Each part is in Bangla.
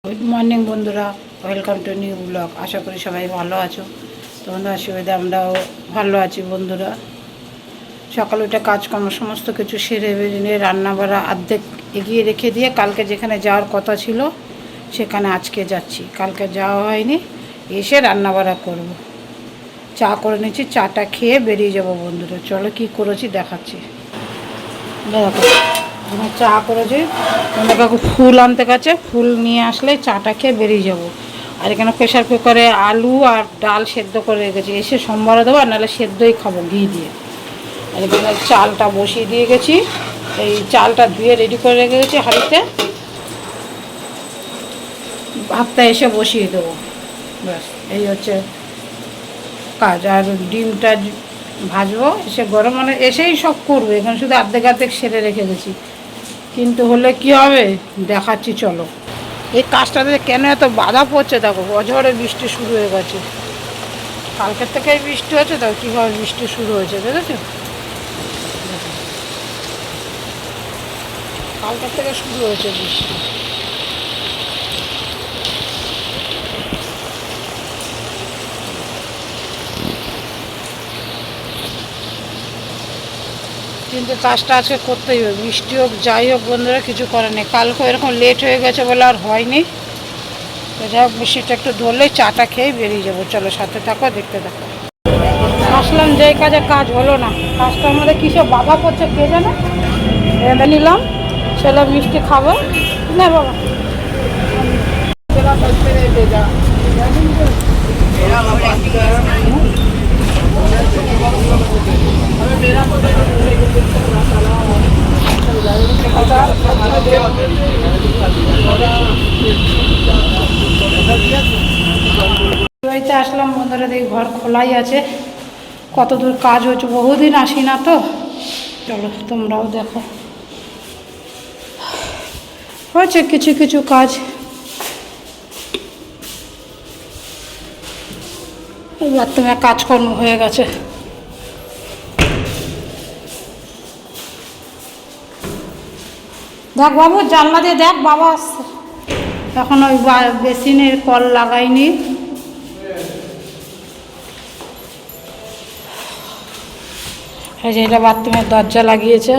গুড মর্নিং বন্ধুরা, ওয়েলকাম টু নিউ ব্লগ। আশা করি সবাই ভালো আছো। তোমাদের আশীর্বাদে আমরাও ভালো আছি বন্ধুরা। সকালে উঠে কাজকর্ম সমস্ত কিছু সেরে বেরিয়ে নিয়ে রান্নাবাড়া অর্ধেক এগিয়ে রেখে দিয়ে কালকে যেখানে যাওয়ার কথা ছিল সেখানে আজকে যাচ্ছি। কালকে যাওয়া হয়নি, এসে রান্নাবাড়া করব। চা করে নিচ্ছি, চাটা খেয়ে বেরিয়ে যাব বন্ধুরা। চলো কি করেছি দেখাচ্ছি। দেখো আমার চা করেছি, তোমাদের কাকু ফুল আনতে গেছে, ফুল নিয়ে আসলে চাটা খেয়ে বেরিয়ে যাব। আর এখানে প্রেশার কুকারে আলু আর ডাল সেদ্ধ করে রেখেছি, এসে সোমবারে দেবো, আর নাহলে সেদ্ধই খাবো ঘি দিয়ে। আর এখানে চালটা বসিয়ে দিয়ে গেছি, এই চালটা ধুয়ে রেডি করে রেখে গেছি হাঁড়িতে। ভাতটা এসে বসিয়ে দেবো, ব্যাস এই হচ্ছে কাজ। আর ডিমটা ভাজবো, এসে গরম মানে এসেই সব করবো। এখানে শুধু অর্ধেক সেরে রেখে গেছি, কিন্তু হলে কি হবে দেখাচ্ছি চলো। এই কাজটাতে কেন এত বাধা পড়ছে দেখো, অঝরে বৃষ্টি শুরু হয়ে গেছে। কালকের থেকেই বৃষ্টি হচ্ছে, দেখো কীভাবে বৃষ্টি শুরু হয়েছে, দেখেছো? কালকের থেকে শুরু হয়েছে বৃষ্টি। কিন্তু কাজটা আজকে করতেই হবে, বৃষ্টি হোক যাই হোক বন্ধুরা, কিছু করার নেই। কালকে এরকম লেট হয়ে গেছে বলে আর হয়নি। তো যাই হোক, বৃষ্টিটা একটু ধরলেই চাটা খেয়ে বেরিয়ে যাবো। চলো সাথে থাকো, দেখতে থাকো। আসলাম যেই কাজে কাজ হলো না, কাজটা আমাদের কিসে বাধা পড়ছে কে জানে। রেঁধে নিলাম, ছেলে মিষ্টি খাবে না বাবা। বাড়িতে আসলাম বন্ধুরা, দেখি ঘর খোলাই আছে। কত দূর কাজ হচ্ছে, বহুদিন আসি না তো। চলো তোমরাও দেখো, হয়েছে কিছু কিছু কাজ। এবার তোমার কাজকর্ম হয়ে গেছে। দেখ বাবু, জানলা দিয়ে দেখ, বাবা আসছে। এখন ওই বেসিনের কল লাগাইনি। এই যে এটা বাথরুমের দরজা লাগিয়েছে।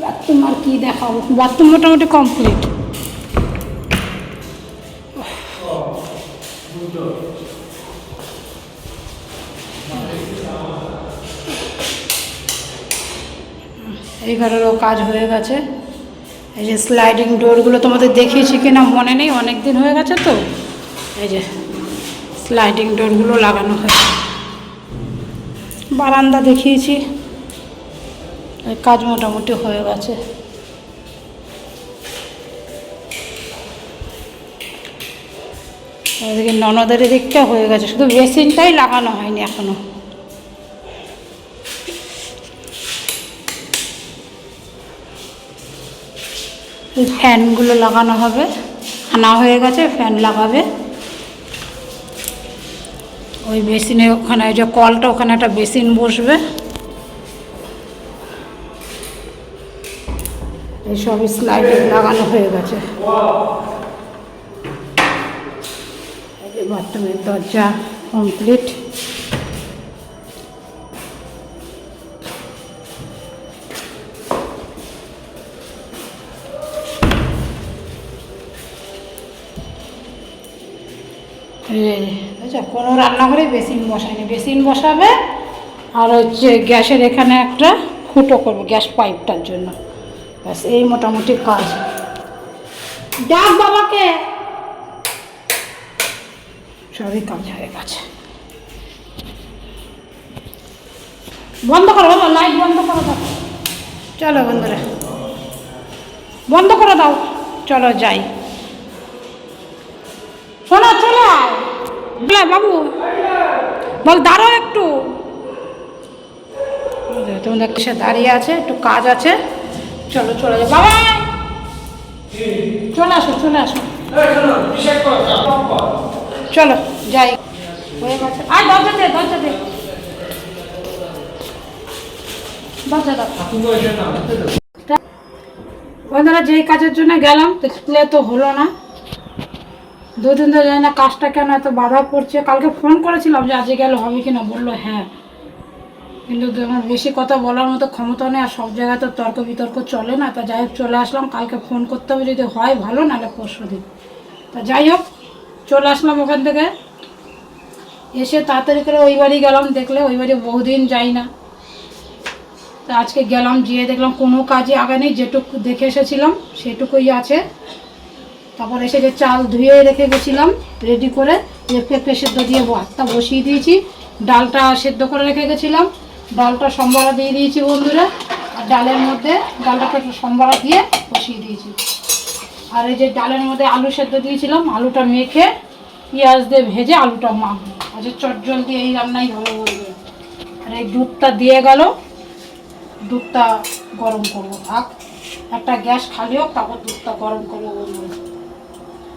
বাথরুম আর কি দেখাবো, বাথরুম মোটামুটি কমপ্লিট। এই ঘরেরও কাজ হয়ে গেছে। এই যে স্লাইডিং ডোরগুলো তোমাদের দেখিয়েছি কিনা মনে নেই, অনেক দিন হয়ে গেছে তো। এই যে স্লাইডিং ডোরগুলো লাগানো হয়েছে। বারান্দা দেখিয়েছি, এই কাজ মোটামুটি হয়ে গেছে। এদিকে ননদের দিকটা হয়ে গেছে, শুধু বেসিনটাই লাগানো হয়নি এখনো। ফ্যানগুলো লাগানো হবে, আনা হয়ে গেছে, ফ্যান লাগাবে। ওই বেসিনে ওখানে ওই যে কলটা, ওখানে একটা বেসিন বসবে। এইসব স্লাইড লাগানো হয়ে গেছে। বাথরুমের দরজা কমপ্লিট। আচ্ছা, কোনো রান্নাঘরে বেসিন বসায়নি, বেসিন বসাবে। আর হচ্ছে গ্যাসের এখানে একটা ফুটো করবে গ্যাস পাইপটার জন্য, ব্যাস এই মোটামুটি কাজ। ডাক বাবাকে, সবই কাজ হয়ে গেছে। বন্ধ করো বাবা, লাইট বন্ধ করে দাও। চলো বন্ধুরা, বন্ধ করে দাও, চলো যাই। শোনো চলে আয় বাবু, বল দাঁড়াও একটু। তোমাদের সে দাঁড়িয়ে আছে, একটু কাজ আছে। চলো চলে যাও বাবা, চলে আসো চলে আসো, চলো যাই। হয়ে গেছে, আর দরজা দে, দরজা দে, দরজা দাও। বন্ধুরা যেই কাজের জন্য গেলাম দেখলে তো হলো না, দুদিন ধরে জানি না কাজটা কেন এত বাধা পড়ছে। কালকে ফোন করেছিলাম যে আজকে গেলে হবে কি না, বললো হ্যাঁ, কিন্তু আমার বেশি কথা বলার মতো ক্ষমতা নেই, আর সব জায়গায় তো তর্ক বিতর্ক চলে না। তা যাই হোক চলে আসলাম, কালকে ফোন করতে হবে যদি হয় ভালো, নাহলে পরশু দিন। তা যাই হোক চলে আসলাম ওখান থেকে, এসে তাড়াতাড়ি করে ওই বাড়ি গেলাম। দেখলে ওই বাড়ি বহুদিন যাই না, তা আজকে গেলাম, গিয়ে দেখলাম কোনো কাজে আগে নেই, যেটুকু দেখে এসেছিলাম সেটুকুই আছে। তারপর এসে যে চাল ধুয়ে রেখে গেছিলাম রেডি করে, পেঁপে সেদ্ধ দিয়ে ভাতটা বসিয়ে দিয়েছি, ডালটা সেদ্ধ করে রেখে গেছিলাম, ডালটা সম্বারা দিয়ে দিয়েছি বন্ধুরা, আর ডালের মধ্যে ডালটাকে একটু সম্বারা দিয়ে বসিয়ে দিয়েছি। আর এই যে ডালের মধ্যে আলু সেদ্ধ দিয়েছিলাম, আলুটা মেখে পেঁয়াজ দিয়ে ভেজে আলুটা মাখবো। আচ্ছা চটজল দিয়ে এই রান্নাই ভালো বলবে। আর এই দুধটা দিয়ে গেল, দুধটা গরম করবো, থাক একটা গ্যাস খালি হোক, তারপর দুধটা গরম করবো বলবো।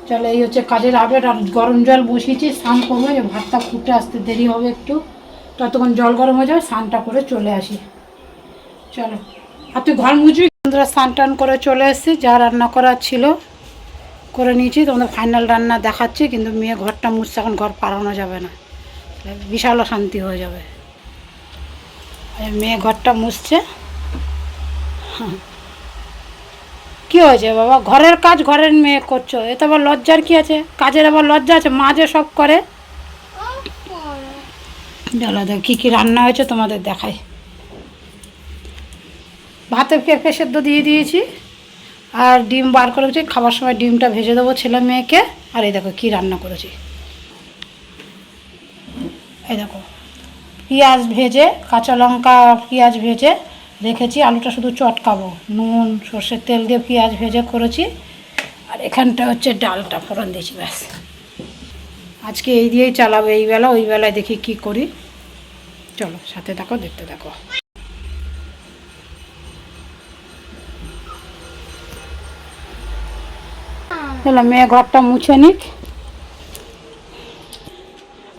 চলো এই হচ্ছে কাজের আপডেট। আর গরম জল বসিয়েছি, স্নান করবো, ভাতটা ফুটে আসতে দেরি হবে একটু, ততক্ষণ জল গরম হয়ে যাবে, স্নানটা করে চলে আসি। চলো, আর তুই ঘর মুছবি? বন্ধুরা স্নান টান করে চলে এসেছি, যা রান্না করার ছিল করে নিয়েছি, তোমাদের ফাইনাল রান্না দেখাচ্ছি। কিন্তু মেয়ে ঘরটা মুছছে, এখন ঘর পাড়ানো যাবে না, বিশাল অশান্তি হয়ে যাবে। মেয়ে ঘরটা মুছছে। কি হয়েছে বাবা, ঘরের কাজ ঘরের মেয়ে করছো, এতে আবার লজ্জার কি আছে? কাজের আবার লজ্জা আছে? মা যে সব করে। চলো দেখ কী কী রান্না হয়েছে তোমাদের দেখাই। ভাতে পেঁপে সেদ্ধ দিয়ে দিয়েছি, আর ডিম বার করেছি, খাবার সময় ডিমটা ভেজে দেবো ছেলে মেয়েকে। আর এই দেখো কী রান্না করেছি, এই দেখো পেঁয়াজ ভেজে, কাঁচা লঙ্কা পেঁয়াজ ভেজে রেখেছি, আলুটা শুধু চটকাবো, নুন সর্ষের তেল দিয়ে পেঁয়াজ ভেজে করেছি। আর এখানটা হচ্ছে ডালটা ফোড়ন দিয়েছি, ব্যাস। আজকে এই দিয়েই চালাবো, এই বেলা, ওই বেলায় দেখি কি করি। চলো সাথে থাকো, দেখতে থাকো। চলো মেয়ে ঘরটা মুছে নিক।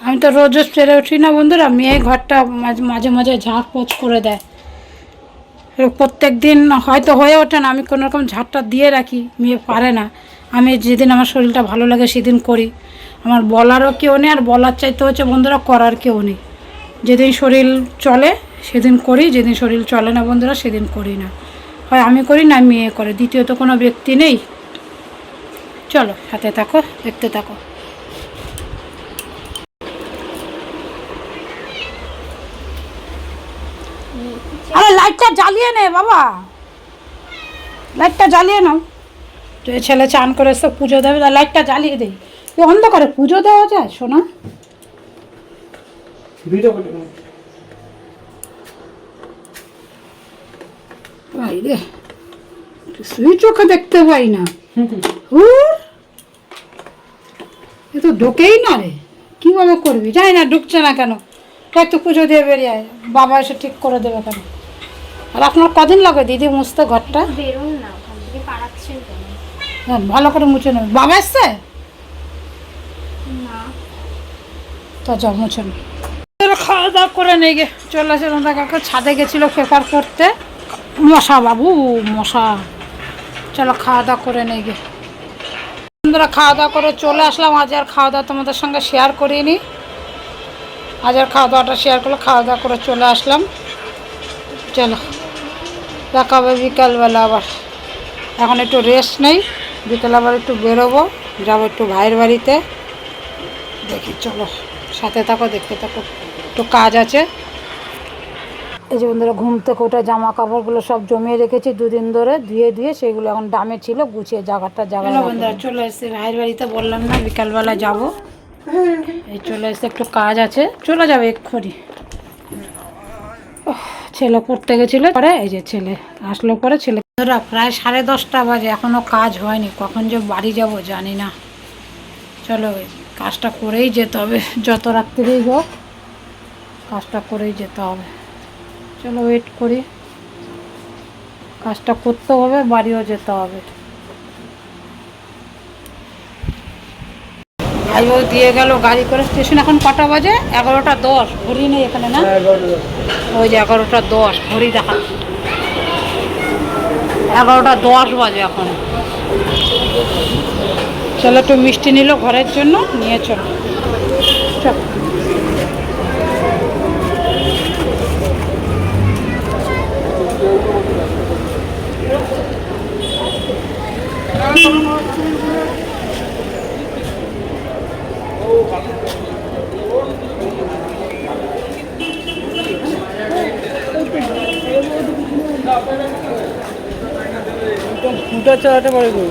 আমি তো রোজ রোজ ফেরে উঠি না বন্ধুরা, মেয়ে ঘরটা মাঝে মাঝে ঝাড়পোছ করে দেয়। প্রত্যেক দিন হয়তো হয়ে ওঠে না, আমি কোনো রকম ঝাড়টা দিয়ে রাখি, মেয়ে পারে না। আমি যেদিন আমার শরীরটা ভালো লাগে সেদিন করি, আমার বলারও কেউ নেই, আর বলার চাইতে হচ্ছে বন্ধুরা করার কেউ নেই। যেদিন শরীর চলে সেদিন করি, যেদিন শরীর চলে না বন্ধুরা সেদিন করি না। হয় আমি করি না মেয়ে করে, দ্বিতীয়ত কোনো ব্যক্তি নেই। চলো সাথে থাকো, দেখতে থাকো। আরে লাইটটা জ্বালিয়ে নে বাবা, লাইটটা জ্বালিয়ে নাও। তো ছেলে চান করে এসে পুজো দেবে, লাইটটা জ্বালিয়ে দেই। তুই অন্ধকারে পুজো দেওয়া যায় শোনা? রে সুই চোখে দেখতে পাই না, এ তো ঢোকেই না রে, কীভাবে করবি জানি না, ঢুকছে না কেন। একটু পুজো দিয়ে বেরিয়ে আয়, বাবা এসে ঠিক করে দেবে কেন। আর আপনার কদিন লাগে দিদি মুছতে ঘরটা? হ্যাঁ ভালো করে মুছে নেবে। বাবা এসছে তো, যা মুছে নে। খাওয়া দাওয়া করে নিয়ে গে চলে আসে, কাকা ছাদে গেছিলো পেপার করতে। মশা বাবু মশা। চলো খাওয়া দাওয়া করে নিয়ে গে। বন্ধুরা খাওয়া দাওয়া করে চলে আসলাম। আজ আর খাওয়া দাওয়া তোমাদের সঙ্গে শেয়ার করিনি, আজ আর খাওয়া দাওয়াটা শেয়ার করলো, খাওয়া দাওয়া করে চলে আসলাম। চলো দেখা হবে বিকালবেলা আবার, এখন একটু রেস্ট নেই, বিকেল আবার একটু বেরোবো, যাবো একটু ভাইয়ের বাড়িতে, দেখি। চলো সাথে থাকো, দেখতে থাকো, একটু কাজ আছে। এই যে বন্ধুরা ঘুম থেকে ওটা জামা কাপড়গুলো সব জমিয়ে রেখেছি দুদিন ধরে, ধুয়ে সেগুলো এখন ডামে ছিল, গুছিয়ে জায়গাটা বন্ধুরা চলে এসেছি ভাইয়ের বাড়িতে, বললাম না বিকালবেলা যাব। এই চলে এসে একটু কাজ আছে, চলে যাবে এক্ষুনি। ছেলে পড়তে গেছিলো পরে, এই যে ছেলে আসলো পরে, ছেলে প্রায় 10:30 বাজে, এখনও কাজ হয়নি, কখন যে বাড়ি যাব জানি না। চলো কাজটা করেই যেতে হবে, যত রাত্রিরেই হোক কাজটা করেই যেতে হবে। চলো ওয়েট করি, কাজটা করতে হবে, বাড়িও যেতে হবে। ভাইও দিয়ে গেল গাড়ি করে স্টেশন। এখন কটা বাজে? 11:10। ঘড়ি নেই এখানে না, ওই যে 11:10 ঘড়ি দেখা। 11:10 বাজে এখন। চলো একটু মিষ্টি নিল ঘরের জন্য, নিয়ে চলো। চল ফুটা চালাতে পারে গো।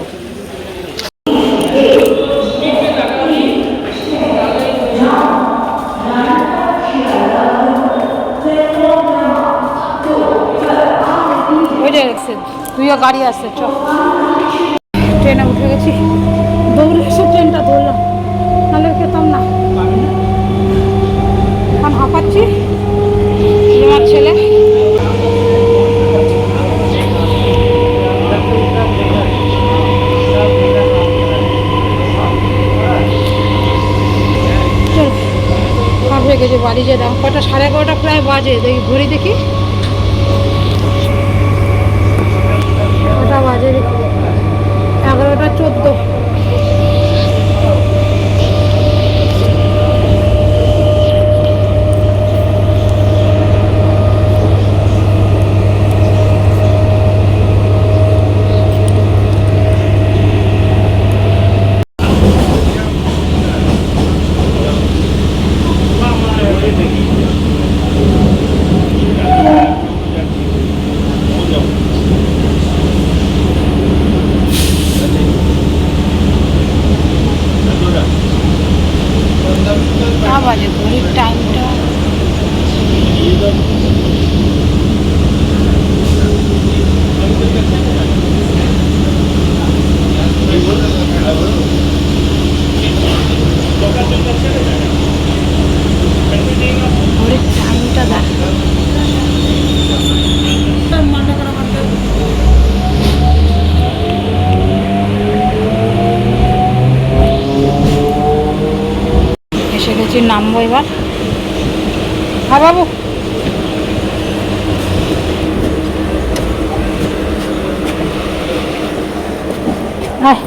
তুইও গাড়ি আসছে, চ। ট্রেনে উঠে গেছি, দৌড়ে এসে ট্রেনটা ধরলাম, নাহলে খেতাম না। এখন হাঁপাচ্ছি, আমার ছেলে হয়ে গেছে। বাড়ি যেতাম কটা, 11:30 প্রায় বাজে। দেখি ঘুরি, দেখি কটা বাজে, 11:14। বাজে ঘড়ির টাইমটা, ঘড়ির টাইমটা দেখ। এসে গেছি, নামবো এবার। হ্যাঁ বাবু, হ্যাঁ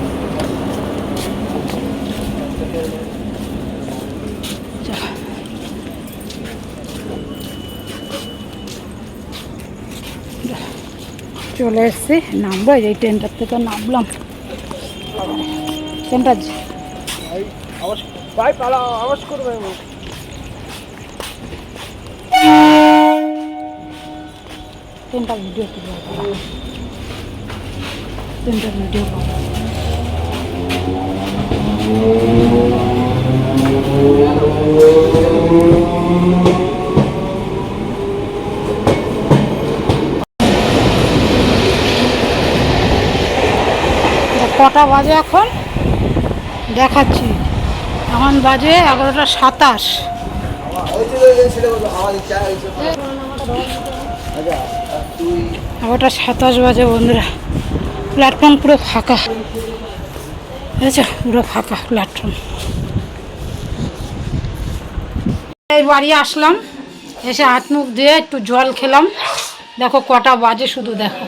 চলে এসছি, নামবো। এই ট্রেনটার থেকে নামলাম। ট্রেনটা আওয়াজ করবে, ট্রেনটা ভিডিও করবো, ট্রেনটা ভিডিও করবো। কটা বাজে এখন দেখাচ্ছি, এখন বাজে 11:27। 11:27 বাজে বন্ধুরা। প্ল্যাটফর্ম পুরো ফাঁকা, বুঝেছো, পুরো ফাঁকা প্ল্যাটফর্ম। এই বাড়ি আসলাম, এসে হাত মুখ দিয়ে একটু জল খেলাম। দেখো কটা বাজে, শুধু দেখো।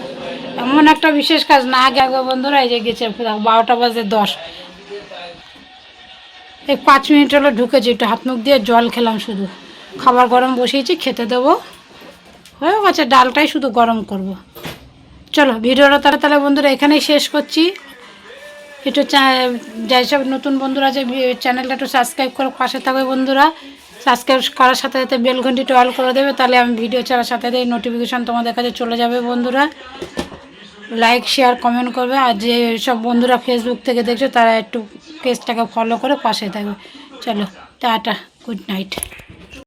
এমন একটা বিশেষ কাজ না আগে বন্ধুরা। এই যে গেছে 12:10। এই 5 মিনিট হলো ঢুকেছি, একটু হাত মুখ দিয়ে জল খেলাম শুধু। খাবার গরম বসিয়েছি, খেতে দেবো। হয়ে গেছে, ডালটাই শুধু গরম করব। চলো ভিডিওটা তাহলে বন্ধুরা এখানেই শেষ করছি। একটু যেসব নতুন বন্ধুরা আছে চ্যানেলটা একটু সাবস্ক্রাইব করে পাশে থাকবে বন্ধুরা। সাবস্ক্রাইব করার সাথে সাথে বেল ঘন্টিটা অল করে দেবে, তাহলে আমি ভিডিও ছাড়ার সাথে সাথে নোটিফিকেশান তোমাদের কাছে চলে যাবে বন্ধুরা। লাইক শেয়ার কমেন্ট করবে। আর যে সব বন্ধুরা ফেসবুক থেকে দেখছো তারা একটু পেজটাকে ফলো করে পাশে থাকবে। চলো টাটা, গুড নাইট।